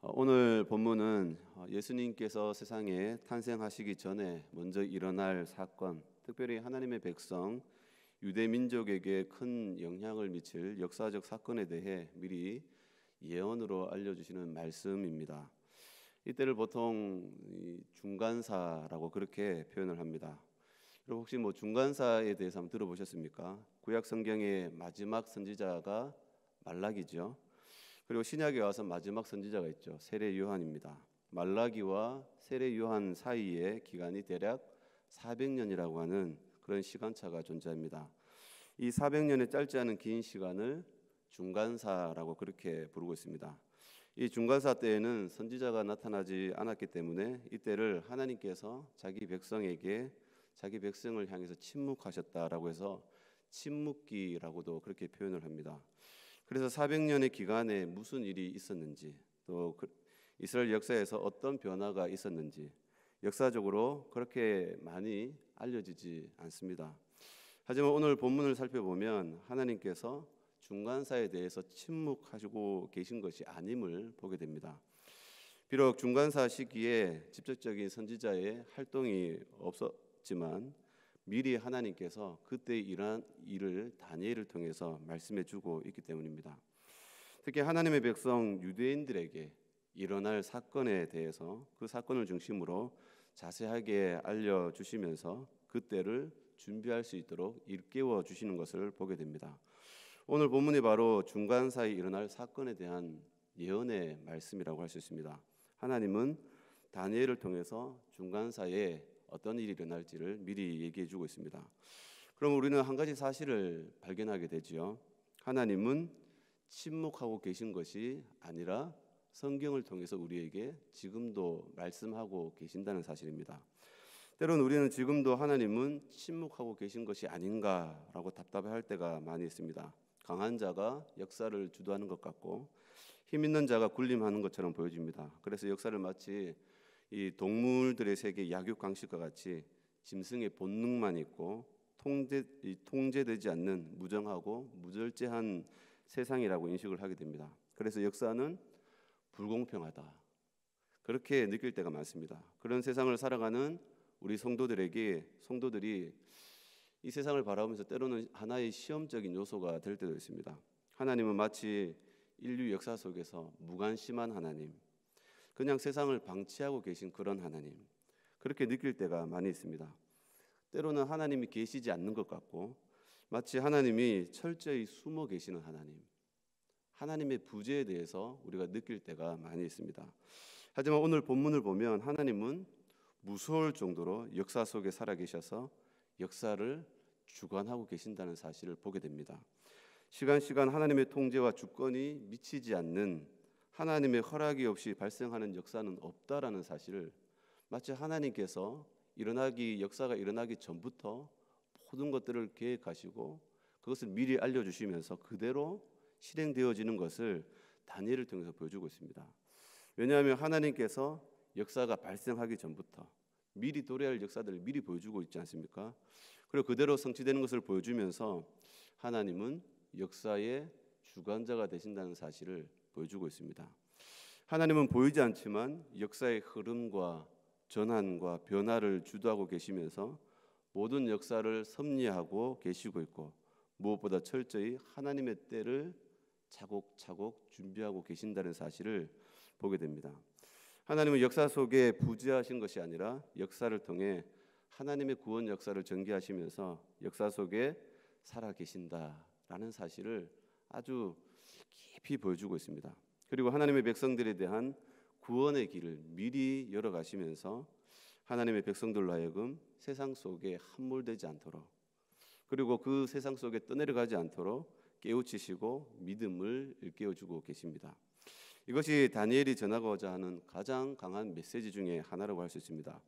오늘 본문은 예수님께서 세상에 탄생하시기 전에 먼저 일어날 사건, 특별히 하나님의 백성 유대 민족에게 큰 영향을 미칠 역사적 사건에 대해 미리 예언으로 알려주시는 말씀입니다. 이때를 보통 중간사라고 그렇게 표현을 합니다. 여러분 혹시 중간사에 대해서 한번 들어보셨습니까? 구약 성경의 마지막 선지자가 말라기죠. 그리고 신약에 와서 마지막 선지자가 있죠. 세례 요한입니다. 말라기와 세례 요한 사이의 기간이 대략 400년이라고 하는 그런 시간차가 존재합니다. 이 400년의 짧지 않은 긴 시간을 중간사라고 그렇게 부르고 있습니다. 이 중간사 때에는 선지자가 나타나지 않았기 때문에 이때를 하나님께서 자기 백성에게 자기 백성을 향해서 침묵하셨다라고 해서 침묵기라고도 그렇게 표현을 합니다. 그래서 400년의 기간에 무슨 일이 있었는지, 또 이스라엘 역사에서 어떤 변화가 있었는지 역사적으로 그렇게 많이 알려지지 않습니다. 하지만 오늘 본문을 살펴보면 하나님께서 중간사에 대해서 침묵하시고 계신 것이 아님을 보게 됩니다. 비록 중간사 시기에 직접적인 선지자의 활동이 없었지만 미리 하나님께서 그때 일한 일을 다니엘을 통해서 말씀해 주고 있기 때문입니다. 특히 하나님의 백성 유대인들에게 일어날 사건에 대해서 그 사건을 중심으로 자세하게 알려주시면서 그때를 준비할 수 있도록 일깨워 주시는 것을 보게 됩니다. 오늘 본문이 바로 중간사에 일어날 사건에 대한 예언의 말씀이라고 할 수 있습니다. 하나님은 다니엘을 통해서 중간사에 어떤 일이 일어날지를 미리 얘기해 주고 있습니다. 그럼 우리는 한 가지 사실을 발견하게 되지요. 하나님은 침묵하고 계신 것이 아니라 성경을 통해서 우리에게 지금도 말씀하고 계신다는 사실입니다. 때로는 우리는 지금도 하나님은 침묵하고 계신 것이 아닌가라고 답답해할 때가 많이 있습니다. 강한 자가 역사를 주도하는 것 같고 힘 있는 자가 군림하는 것처럼 보여집니다. 그래서 역사를 마치 이 동물들의 세계 약육강식과 같이 짐승의 본능만 있고 통제되지 않는 무정하고 무절제한 세상이라고 인식을 하게 됩니다. 그래서 역사는 불공평하다 그렇게 느낄 때가 많습니다. 그런 세상을 살아가는 우리 성도들이 이 세상을 바라보면서 때로는 하나의 시험적인 요소가 될 때도 있습니다. 하나님은 마치 인류 역사 속에서 무관심한 하나님, 그냥 세상을 방치하고 계신 그런 하나님, 그렇게 느낄 때가 많이 있습니다. 때로는 하나님이 계시지 않는 것 같고 마치 하나님이 철저히 숨어 계시는 하나님의 부재에 대해서 우리가 느낄 때가 많이 있습니다. 하지만 오늘 본문을 보면 하나님은 무서울 정도로 역사 속에 살아계셔서 역사를 주관하고 계신다는 사실을 보게 됩니다. 시간 하나님의 통제와 주권이 미치지 않는 하나님의 허락이 없이 발생하는 역사는 없다라는 사실을 마치 하나님께서 역사가 일어나기 전부터 모든 것들을 계획하시고 그것을 미리 알려주시면서 그대로 실행되어지는 것을 다니엘을 통해서 보여주고 있습니다. 왜냐하면 하나님께서 역사가 발생하기 전부터 미리 도래할 역사들을 미리 보여주고 있지 않습니까? 그리고 그대로 성취되는 것을 보여주면서 하나님은 역사의 주관자가 되신다는 사실을 보여주고 있습니다. 하나님은 보이지 않지만 역사의 흐름과 전환과 변화를 주도하고 계시면서 모든 역사를 섭리하고 계시고 있고 무엇보다 철저히 하나님의 때를 차곡차곡 준비하고 계신다는 사실을 보게 됩니다. 하나님은 역사 속에 부재하신 것이 아니라 역사를 통해 하나님의 구원 역사를 전개하시면서 역사 속에 살아 계신다라는 사실을 아주 깊이 보여주고 있습니다. 그리고 하나님의 백성들에 대한 구원의 길을 미리 열어가시면서 하나님의 백성들로 하여금 세상 속에 함몰되지 않도록 그리고 그 세상 속에 떠내려가지 않도록 깨우치시고 믿음을 일깨워주고 계십니다. 이것이 다니엘이 전하고자 하는 가장 강한 메시지 중에 하나라고 할 수 있습니다.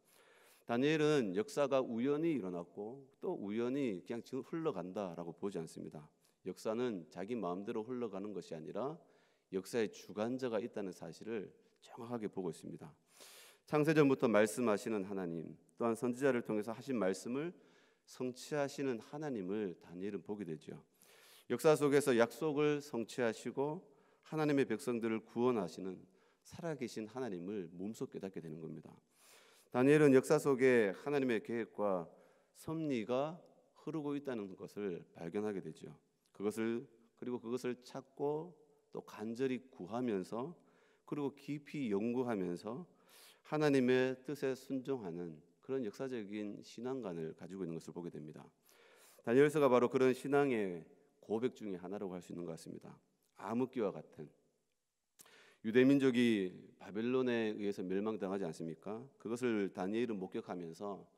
다니엘은 역사가 우연히 일어났고 또 우연히 그냥 지금 흘러간다라고 보지 않습니다. 역사는 자기 마음대로 흘러가는 것이 아니라 역사의 주관자가 있다는 사실을 정확하게 보고 있습니다. 창세전부터 말씀하시는 하나님, 또한 선지자를 통해서 하신 말씀을 성취하시는 하나님을 다니엘은 보게 되죠. 역사 속에서 약속을 성취하시고 하나님의 백성들을 구원하시는 살아계신 하나님을 몸소 깨닫게 되는 겁니다. 다니엘은 역사 속에 하나님의 계획과 섭리가 흐르고 있다는 것을 발견하게 되죠. 그것을 찾고 또 간절히 구하면서 그리고 깊이 연구하면서 하나님의 뜻에 순종하는 그런 역사적인 신앙관을 가지고 있는 것을 보게 됩니다. 다니엘서가 바로 그런 신앙의 고백 중에 하나라고 할 수 있는 것 같습니다. 암흑기와 같은 유대 민족이 바벨론에 의해서 멸망당하지 않습니까? 그것을 다니엘은 목격하면서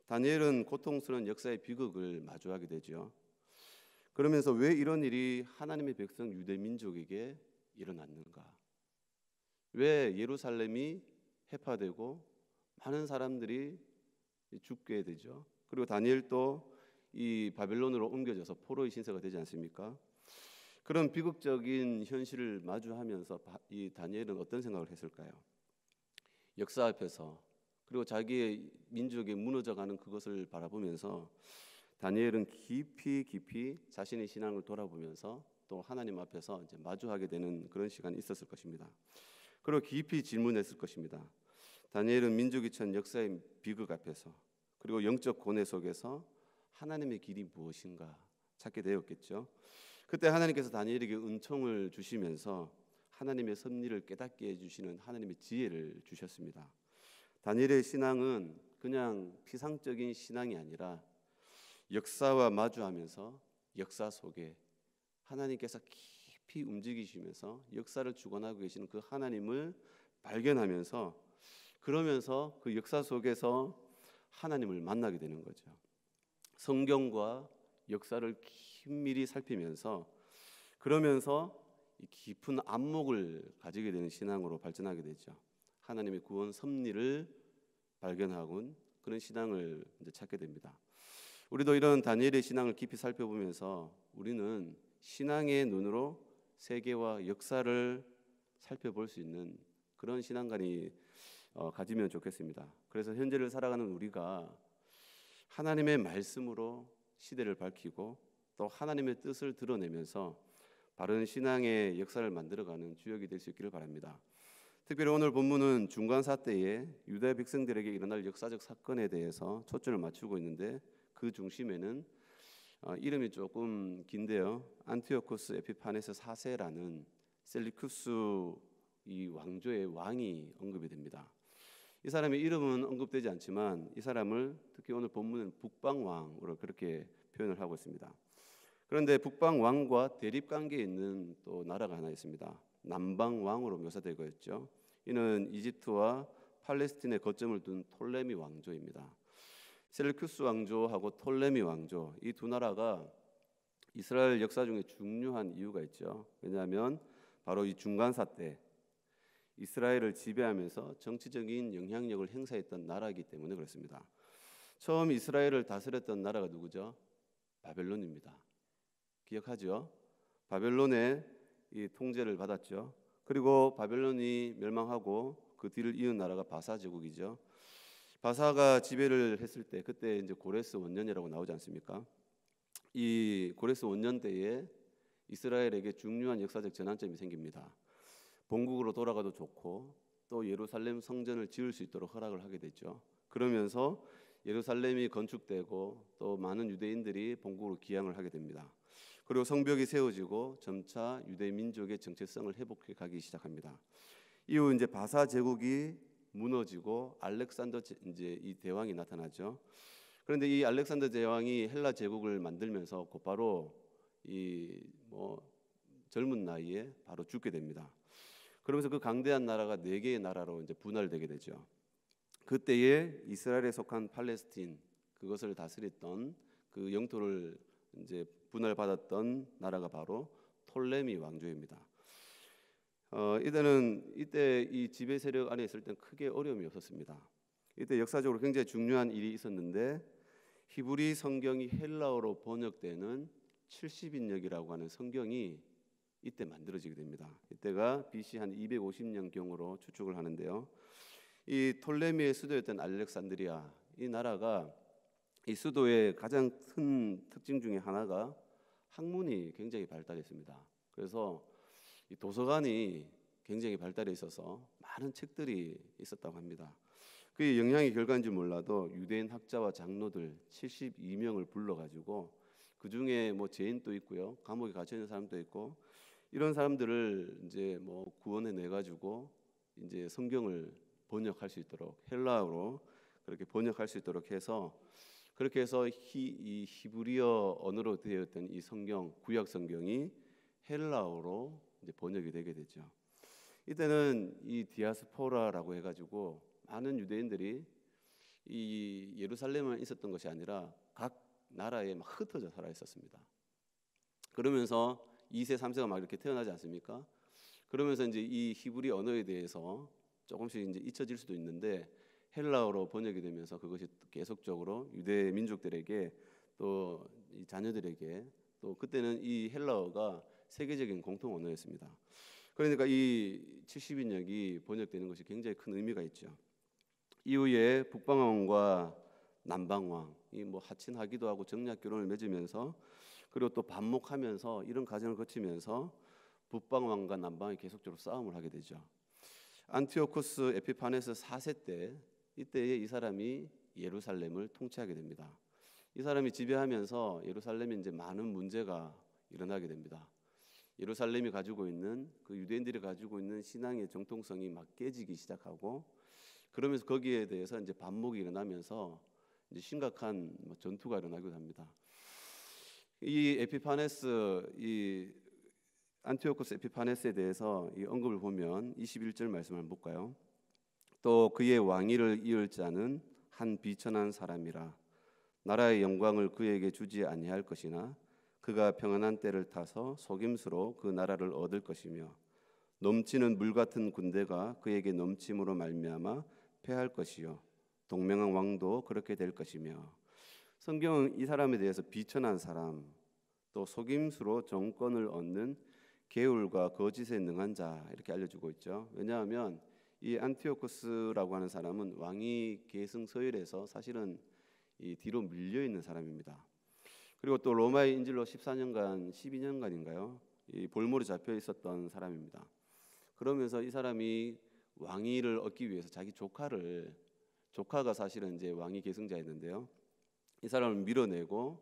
다니엘은 고통스러운 역사의 비극을 마주하게 되죠. 그러면서 왜 이런 일이 하나님의 백성 유대 민족에게 일어났는가? 왜 예루살렘이 해파되고 많은 사람들이 죽게 되죠? 그리고 다니엘도 이 바벨론으로 옮겨져서 포로의 신세가 되지 않습니까? 그런 비극적인 현실을 마주하면서 이 다니엘은 어떤 생각을 했을까요? 역사 앞에서 그리고 자기의 민족이 무너져가는 그것을 바라보면서 다니엘은 깊이 자신의 신앙을 돌아보면서 또 하나님 앞에서 이제 마주하게 되는 그런 시간이 있었을 것입니다. 그리고 깊이 질문했을 것입니다. 다니엘은 민족이 처한 역사의 비극 앞에서 그리고 영적 고뇌 속에서 하나님의 길이 무엇인가 찾게 되었겠죠. 그때 하나님께서 다니엘에게 은총을 주시면서 하나님의 섭리를 깨닫게 해주시는 하나님의 지혜를 주셨습니다. 다니엘의 신앙은 그냥 피상적인 신앙이 아니라 역사와 마주하면서 역사 속에 하나님께서 깊이 움직이시면서 역사를 주관하고 계시는 그 하나님을 발견하면서 그러면서 그 역사 속에서 하나님을 만나게 되는 거죠. 성경과 역사를 긴밀히 살피면서 그러면서 이 깊은 안목을 가지게 되는 신앙으로 발전하게 되죠. 하나님의 구원 섭리를 발견하고 그런 신앙을 이제 찾게 됩니다. 우리도 이런 다니엘의 신앙을 깊이 살펴보면서 우리는 신앙의 눈으로 세계와 역사를 살펴볼 수 있는 그런 신앙관이 가지면 좋겠습니다. 그래서 현재를 살아가는 우리가 하나님의 말씀으로 시대를 밝히고 또 하나님의 뜻을 드러내면서 바른 신앙의 역사를 만들어가는 주역이 될 수 있기를 바랍니다. 특별히 오늘 본문은 중간사 때에 유다 백성들에게 일어날 역사적 사건에 대해서 초점을 맞추고 있는데 그 중심에는 이름이 조금 긴데요. 안티오코스 에피파네스 4세라는 셀리쿠스 이 왕조의 왕이 언급이 됩니다. 이 사람의 이름은 언급되지 않지만 이 사람을 특히 오늘 본문은 북방왕으로 그렇게 표현을 하고 있습니다. 그런데 북방왕과 대립관계에 있는 또 나라가 하나 있습니다. 남방왕으로 묘사되고 있죠. 이는 이집트와 팔레스틴에 거점을 둔 톨레미 왕조입니다. 셀루쿠스 왕조하고 톨레미 왕조 이 두 나라가 이스라엘 역사 중에 중요한 이유가 있죠. 왜냐하면 바로 이 중간사 때 이스라엘을 지배하면서 정치적인 영향력을 행사했던 나라이기 때문에 그렇습니다. 처음 이스라엘을 다스렸던 나라가 누구죠? 바벨론입니다. 기억하죠? 바벨론의 이 통제를 받았죠. 그리고 바벨론이 멸망하고 그 뒤를 이은 나라가 바사 제국이죠. 바사가 지배를 했을 때 그때 이제 고레스 원년이라고 나오지 않습니까? 이 고레스 원년 때에 이스라엘에게 중요한 역사적 전환점이 생깁니다. 본국으로 돌아가도 좋고 또 예루살렘 성전을 지을 수 있도록 허락을 하게 됐죠. 그러면서 예루살렘이 건축되고 또 많은 유대인들이 본국으로 귀향을 하게 됩니다. 그리고 성벽이 세워지고 점차 유대 민족의 정체성을 회복해 가기 시작합니다. 이후 이제 바사 제국이 무너지고 알렉산더 이제 이 대왕이 나타나죠. 그런데 이 알렉산더 대왕이 헬라 제국을 만들면서 곧바로 이 젊은 나이에 바로 죽게 됩니다. 그러면서 그 강대한 나라가 네 개의 나라로 이제 분할되게 되죠. 그때에 이스라엘에 속한 팔레스틴 그것을 다스렸던 그 영토를 이제 분할받았던 나라가 바로 톨레미 왕조입니다. 이때 이 지배 세력 안에 있을 때 크게 어려움이 없었습니다. 이때 역사적으로 굉장히 중요한 일이 있었는데 히브리 성경이 헬라어로 번역되는 70인역이라고 하는 성경이 이때 만들어지게 됩니다. 이때가 BC 한 250년경으로 추측을 하는데요. 이 톨레미의 수도였던 알렉산드리아 이 나라가 이 수도의 가장 큰 특징 중에 하나가 학문이 굉장히 발달했습니다. 그래서 이 도서관이 굉장히 발달해 있어서 많은 책들이 있었다고 합니다. 그의 영향의 결과인지 몰라도 유대인 학자와 장로들 72명을 불러가지고 그 중에 뭐 죄인도 있고요, 감옥에 갇혀 있는 사람도 있고, 이런 사람들을 이제 뭐 구원해 내 가지고 이제 성경을 번역할 수 있도록 헬라어로 그렇게 번역할 수 있도록 해서, 그렇게 해서 이 히브리어 언어로 되었던 이 성경, 구약 성경이 헬라어로 이제 번역이 되게 되죠. 이때는 이 디아스포라라고 해가지고 많은 유대인들이 이 예루살렘에 있었던 것이 아니라 각 나라에 막 흩어져 살아 있었습니다. 그러면서 2세, 3세가 막 이렇게 태어나지 않습니까? 그러면서 이제 이 히브리 언어에 대해서 조금씩 이제 잊혀질 수도 있는데 헬라어로 번역이 되면서 그것이 계속적으로 유대 민족들에게 또 이 자녀들에게, 또 그때는 이 헬라어가 세계적인 공통 언어였습니다. 그러니까 이 70인역이 번역되는 것이 굉장히 큰 의미가 있죠. 이후에 북방왕과 남방왕이 뭐 하친하기도 하고 정략 결혼을 맺으면서, 그리고 또 반목하면서 이런 과정을 거치면서 북방왕과 남방이 계속적으로 싸움을 하게 되죠. 안티오코스 에피파네스 4세 때, 이때에 이 사람이 예루살렘을 통치하게 됩니다. 이 사람이 지배하면서 예루살렘에 이제 많은 문제가 일어나게 됩니다. 예루살렘이 가지고 있는 그 유대인들이 가지고 있는 신앙의 정통성이 막 깨지기 시작하고, 그러면서 거기에 대해서 이제 반목이 일어나면서 이제 심각한 전투가 일어나기도 합니다. 이 에피파네스, 이 안티오코스 에피파네스에 대해서 이 언급을 보면 21절 말씀을 한번 볼까요? 또 그의 왕위를 이을 자는 한 비천한 사람이라. 나라의 영광을 그에게 주지 아니할 것이나 그가 평안한 때를 타서 속임수로 그 나라를 얻을 것이며 넘치는 물 같은 군대가 그에게 넘침으로 말미암아 패할 것이요 동명한 왕도 그렇게 될 것이며. 성경은 이 사람에 대해서 비천한 사람, 또 속임수로 정권을 얻는 계율과 거짓에 능한 자, 이렇게 알려주고 있죠. 왜냐하면 이 안티오코스라고 하는 사람은 왕위 계승 서열에서 사실은 이 뒤로 밀려 있는 사람입니다. 그리고 또 로마의 인질로 14년간, 12년간인가요? 이 볼모로 잡혀 있었던 사람입니다. 그러면서 이 사람이 왕위를 얻기 위해서 자기 조카가 사실은 이제 왕위 계승자였는데요. 이 사람을 밀어내고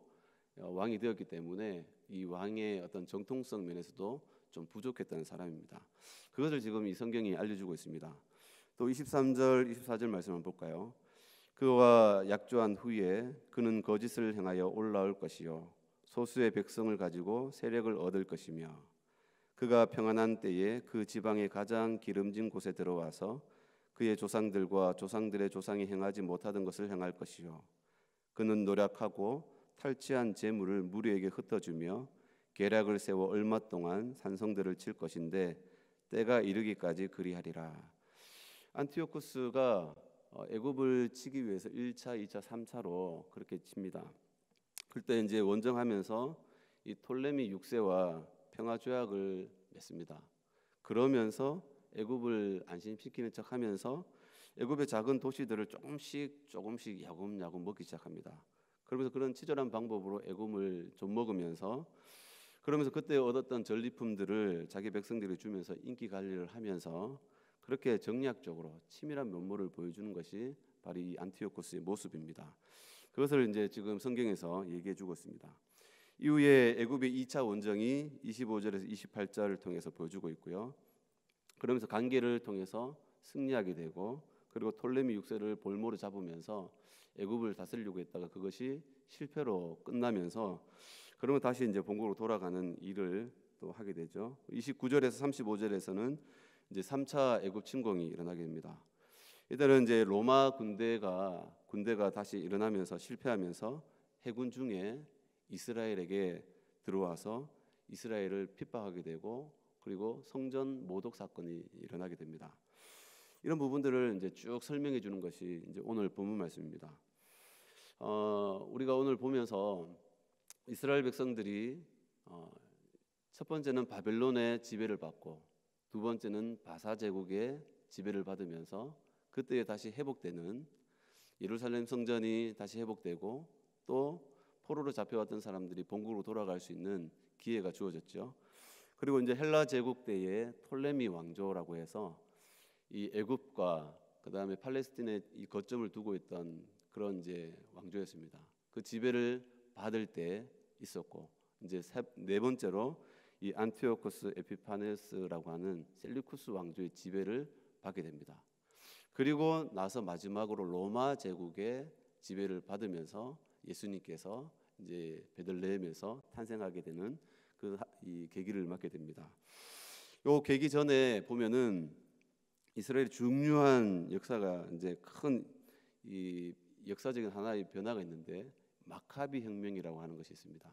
왕이 되었기 때문에 이 왕의 어떤 정통성 면에서도 좀 부족했던 사람입니다. 그것을 지금 이 성경이 알려주고 있습니다. 또 23절, 24절 말씀 한번 볼까요? 그와 약조한 후에 그는 거짓을 행하여 올라올 것이요 소수의 백성을 가지고 세력을 얻을 것이며 그가 평안한 때에 그 지방의 가장 기름진 곳에 들어와서 그의 조상들과 조상들의 조상이 행하지 못하던 것을 행할 것이요 그는 노력하고 탈취한 재물을 무리에게 흩어주며 계략을 세워 얼마 동안 산성들을 칠 것인데 때가 이르기까지 그리하리라. 안티오코스가 애굽을 치기 위해서 1차, 2차, 3차로 그렇게 칩니다. 그때 이제 원정하면서 이 톨레미 6세와 평화 조약을 맺습니다. 그러면서 애굽을 안심시키는 척하면서 애굽의 작은 도시들을 조금씩 야금야금 먹기 시작합니다. 그러면서 그런 치졸한 방법으로 애굽을 좀 먹으면서, 그러면서 그때 얻었던 전리품들을 자기 백성들이 주면서 인기 관리를 하면서 그렇게 정략적으로 치밀한 면모를 보여주는 것이 바로 이 안티오코스의 모습입니다. 그것을 이제 지금 성경에서 얘기해 주고 있습니다. 이후에 애굽의 2차 원정이 25절에서 28절을 통해서 보여주고 있고요. 그러면서 관계를 통해서 승리하게 되고, 그리고 톨레미 6세를 볼모로 잡으면서 애굽을 다스리려고 했다가 그것이 실패로 끝나면서, 그러면 다시 이제 본국으로 돌아가는 일을 또 하게 되죠. 29절에서 35절에서는 이제 3차 애굽 침공이 일어나게 됩니다. 이때는 이제 로마 군대가 다시 일어나면서 실패하면서 해군 중에 이스라엘에게 들어와서 이스라엘을 핍박하게 되고, 그리고 성전 모독 사건이 일어나게 됩니다. 이런 부분들을 이제 쭉 설명해 주는 것이 이제 오늘 본문 말씀입니다. 우리가 오늘 보면서 이스라엘 백성들이 첫 번째는 바벨론의 지배를 받고, 두 번째는 바사 제국의 지배를 받으면서 그때에 다시 회복되는 예루살렘 성전이 다시 회복되고, 또 포로로 잡혀왔던 사람들이 본국으로 돌아갈 수 있는 기회가 주어졌죠. 그리고 이제 헬라 제국 때의 톨레미 왕조라고 해서 이 애굽과 그다음에 팔레스틴에 이 거점을 두고 있던 그런 이제 왕조였습니다. 그 지배를 받을 때 있었고, 이제 네 번째로 이 안티오코스 에피파네스라고 하는 셀루쿠스 왕조의 지배를 받게 됩니다. 그리고 나서 마지막으로 로마 제국의 지배를 받으면서 예수님께서 이제 베들레헴에서 탄생하게 되는 이 계기를 맞게 됩니다. 요 계기 전에 보면은 이스라엘의 중요한 역사가 이제 큰 이 역사적인 하나의 변화가 있는데 마카비 혁명이라고 하는 것이 있습니다.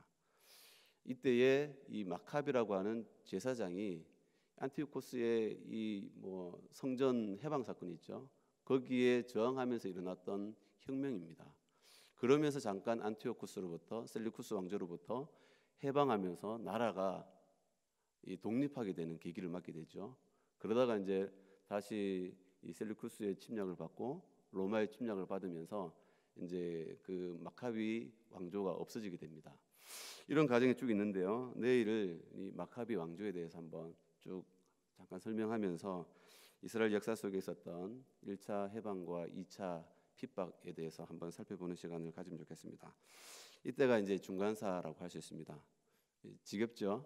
이때에 이 마카비라고 하는 제사장이 안티오코스의 이 성전 해방 사건이 있죠. 거기에 저항하면서 일어났던 혁명입니다. 그러면서 잠깐 안티오코스로부터 셀루쿠스 왕조로부터 해방하면서 나라가 이 독립하게 되는 계기를 맞게 되죠. 그러다가 이제 다시 이 셀루쿠스의 침략을 받고 로마의 침략을 받으면서 이제 그 마카비 왕조가 없어지게 됩니다. 이런 과정이 쭉 있는데요. 내일 이 마카비 왕조에 대해서 한번 쭉 잠깐 설명하면서 이스라엘 역사 속에 있었던 1차 해방과 2차 핍박에 대해서 한번 살펴보는 시간을 가지면 좋겠습니다. 이때가 이제 중간사라고 할 수 있습니다. 지겹죠?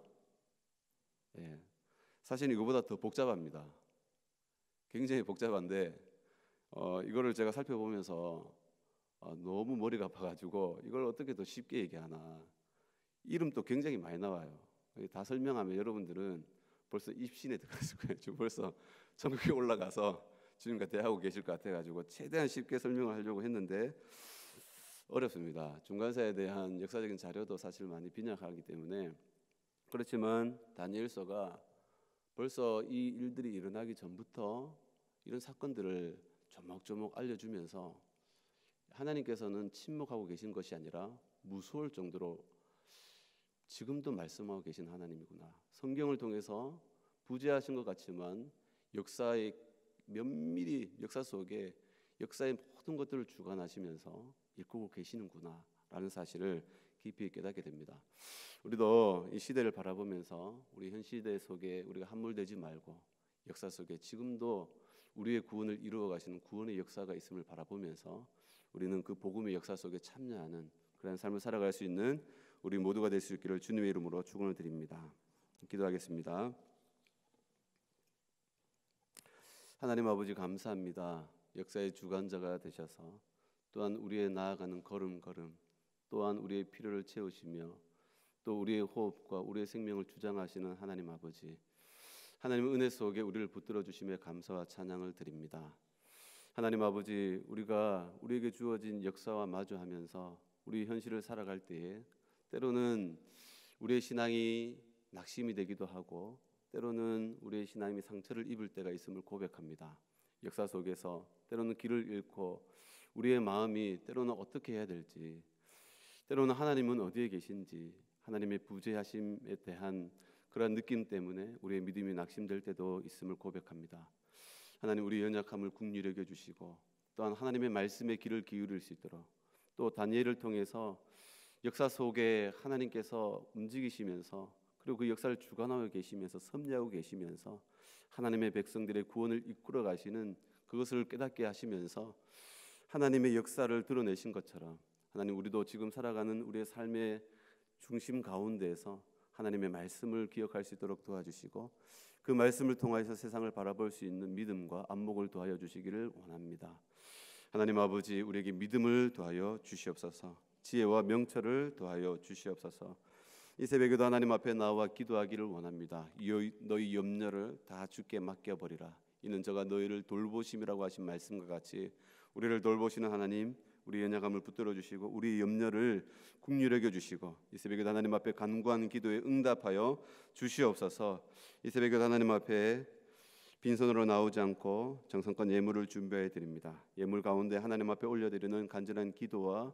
예. 사실 이거보다 더 복잡합니다. 굉장히 복잡한데 이거를 제가 살펴보면서 너무 머리가 아파가지고 이걸 어떻게 더 쉽게 얘기하나. 이름도 굉장히 많이 나와요. 다 설명하면 여러분들은 벌써 입신에 들어갔을 거예요. 지금 벌써 천국에 올라가서 주님과 대하고 계실 것 같아가지고 최대한 쉽게 설명을 하려고 했는데 어렵습니다. 중간사에 대한 역사적인 자료도 사실 많이 빈약하기 때문에. 그렇지만 다니엘서가 벌써 이 일들이 일어나기 전부터 이런 사건들을 조목조목 알려주면서 하나님께서는 침묵하고 계신 것이 아니라 무서울 정도로 지금도 말씀하고 계신 하나님이구나. 성경을 통해서 부재하신 것 같지만 역사의 면밀히 역사 속에 역사의 모든 것들을 주관하시면서 이끌고 계시는구나 라는 사실을 깊이 깨닫게 됩니다. 우리도 이 시대를 바라보면서 우리 현 시대 속에 우리가 함몰되지 말고 역사 속에 지금도 우리의 구원을 이루어 가시는 구원의 역사가 있음을 바라보면서 우리는 그 복음의 역사 속에 참여하는 그런 삶을 살아갈 수 있는 우리 모두가 될 수 있기를 주님의 이름으로 축원을 드립니다. 기도하겠습니다. 하나님 아버지 감사합니다. 역사의 주관자가 되셔서 또한 우리의 나아가는 걸음걸음 또한 우리의 필요를 채우시며 또 우리의 호흡과 우리의 생명을 주장하시는 하나님 아버지, 하나님의 은혜 속에 우리를 붙들어 주심에 감사와 찬양을 드립니다. 하나님 아버지, 우리가 우리에게 주어진 역사와 마주하면서 우리 현실을 살아갈 때에 때로는 우리의 신앙이 낙심이 되기도 하고 때로는 우리의 신앙이 상처를 입을 때가 있음을 고백합니다. 역사 속에서 때로는 길을 잃고 우리의 마음이 때로는 어떻게 해야 될지, 때로는 하나님은 어디에 계신지, 하나님의 부재하심에 대한 그런 느낌 때문에 우리의 믿음이 낙심될 때도 있음을 고백합니다. 하나님, 우리 연약함을 긍휼히 여겨 주시고 또한 하나님의 말씀에 귀를 기울일 수 있도록, 또 다니엘을 통해서 역사 속에 하나님께서 움직이시면서 그리고 그 역사를 주관하고 계시면서 섭리하고 계시면서 하나님의 백성들의 구원을 이끌어 가시는 그것을 깨닫게 하시면서 하나님의 역사를 드러내신 것처럼 하나님, 우리도 지금 살아가는 우리의 삶의 중심 가운데에서 하나님의 말씀을 기억할 수 있도록 도와주시고 그 말씀을 통하여서 세상을 바라볼 수 있는 믿음과 안목을 도하여 주시기를 원합니다. 하나님 아버지, 우리에게 믿음을 도하여 주시옵소서. 지혜와 명철을 도하여 주시옵소서. 이 새벽에도 하나님 앞에 나와 기도하기를 원합니다. 너희 염려를 다 주께 맡겨버리라. 이는 저가 너희를 돌보심이라고 하신 말씀과 같이 우리를 돌보시는 하나님, 우리 연약함을 붙들어 주시고 우리 염려를 긍휼히 여겨 주시고 이 새벽에 하나님 앞에 간구하는 기도에 응답하여 주시옵소서. 이 새벽에 하나님 앞에 빈손으로 나오지 않고 정성껏 예물을 준비해 드립니다. 예물 가운데 하나님 앞에 올려드리는 간절한 기도와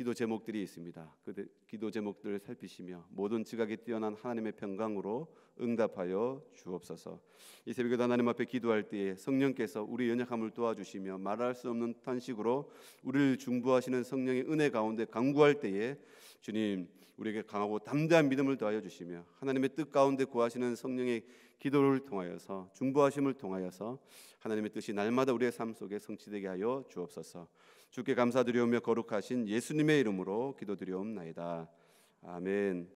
기도 제목들이 있습니다. 그 기도 제목들을 살피시며 모든 지각이 뛰어난 하나님의 평강으로 응답하여 주옵소서. 이 새벽에도 하나님 앞에 기도할 때에 성령께서 우리 연약함을 도와주시며 말할 수 없는 탄식으로 우리를 중보하시는 성령의 은혜 가운데 간구할 때에 주님 우리에게 강하고 담대한 믿음을 더하여 주시며 하나님의 뜻 가운데 구하시는 성령의 기도를 통하여서 중보하심을 통하여서 하나님의 뜻이 날마다 우리의 삶 속에 성취되게 하여 주옵소서. 주께 감사드리오며 거룩하신 예수님의 이름으로 기도드리옵나이다. 아멘.